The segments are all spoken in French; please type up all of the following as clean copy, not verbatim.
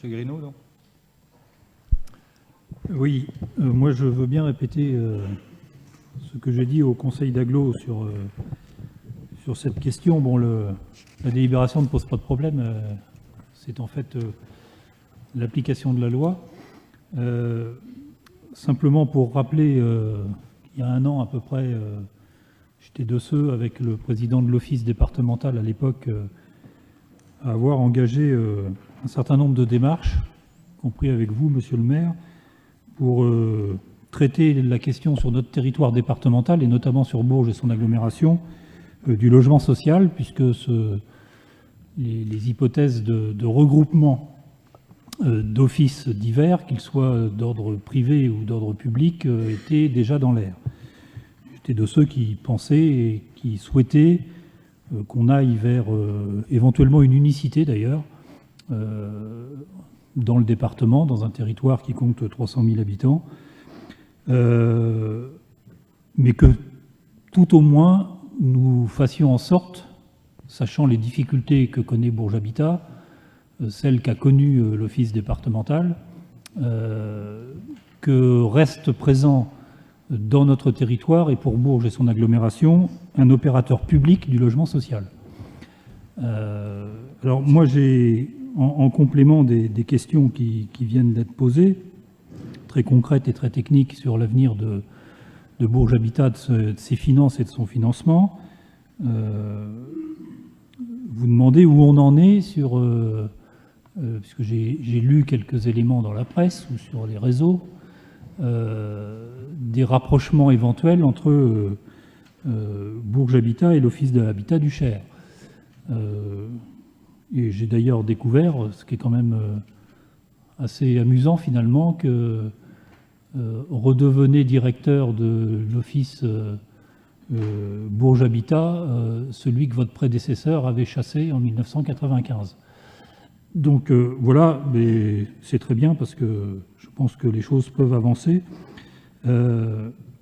Monsieur Grinaud, non? Oui, moi je veux bien répéter ce que j'ai dit au Conseil d'agglo sur cette question. Bon, la délibération ne pose pas de problème, c'est en fait l'application de la loi. Simplement pour rappeler, il y a un an à peu près, j'étais de ceux avec le président de l'office départemental à l'époque à avoir engagé un certain nombre de démarches, y compris avec vous, monsieur le maire, pour traiter la question sur notre territoire départemental, et notamment sur Bourges et son agglomération, du logement social, puisque les hypothèses de regroupement d'offices divers, qu'ils soient d'ordre privé ou d'ordre public, étaient déjà dans l'air. J'étais de ceux qui pensaient et qui souhaitaient qu'on aille vers éventuellement une unicité d'ailleurs, dans le département, dans un territoire qui compte 300 000 habitants, mais que tout au moins nous fassions en sorte, sachant les difficultés que connaît Bourges Habitat, celles qu'a connues l'office départemental, que reste présent dans notre territoire et pour Bourges et son agglomération un opérateur public du logement social. Alors moi j'ai, en complément des questions qui viennent d'être posées, très concrètes et très techniques sur l'avenir de Bourges Habitat, de ses finances et de son financement, vous demandez où on en est sur, puisque j'ai lu quelques éléments dans la presse ou sur les réseaux, des rapprochements éventuels entre Bourges Habitat et l'Office de l'Habitat du Cher. Et j'ai d'ailleurs découvert, ce qui est quand même assez amusant finalement, que redevenait directeur de l'Office Bourges Habitat celui que votre prédécesseur avait chassé en 1995. Donc voilà, mais c'est très bien parce que je pense que les choses peuvent avancer.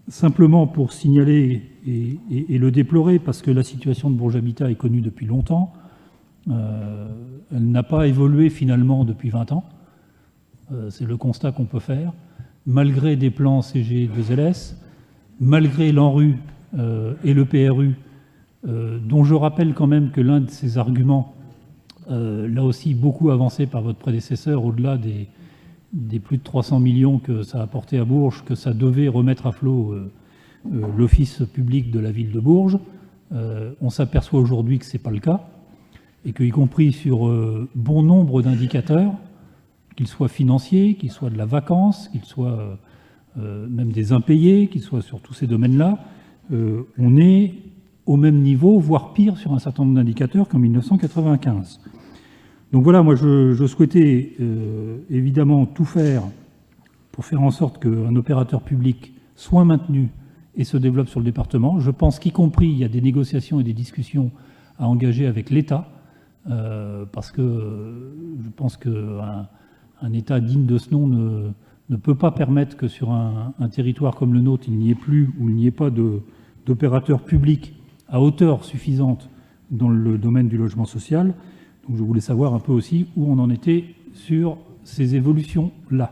Simplement pour signaler et le déplorer, parce que la situation de Bourges Habitat est connue depuis longtemps, elle n'a pas évolué finalement depuis 20 ans. C'est le constat qu'on peut faire. Malgré des plans CG2LS, malgré l'ANRU et le PRU, dont je rappelle quand même que l'un de ces arguments, là aussi beaucoup avancé par votre prédécesseur, au-delà des plus de 300 millions que ça a apporté à Bourges, que ça devait remettre à flot l'office public de la ville de Bourges. On s'aperçoit aujourd'hui que ce n'est pas le cas, et qu'y compris sur bon nombre d'indicateurs, qu'ils soient financiers, qu'ils soient de la vacance, qu'ils soient même des impayés, qu'ils soient sur tous ces domaines-là, on est au même niveau, voire pire sur un certain nombre d'indicateurs qu'en 1995. Donc voilà, moi je souhaitais évidemment tout faire pour faire en sorte qu'un opérateur public soit maintenu et se développe sur le département. Je pense qu'y compris, il y a des négociations et des discussions à engager avec l'État, parce que je pense qu'un État digne de ce nom ne peut pas permettre que sur un territoire comme le nôtre, il n'y ait plus ou il n'y ait pas d'opérateur public à hauteur suffisante dans le domaine du logement social. Donc je voulais savoir un peu aussi où on en était sur ces évolutions-là.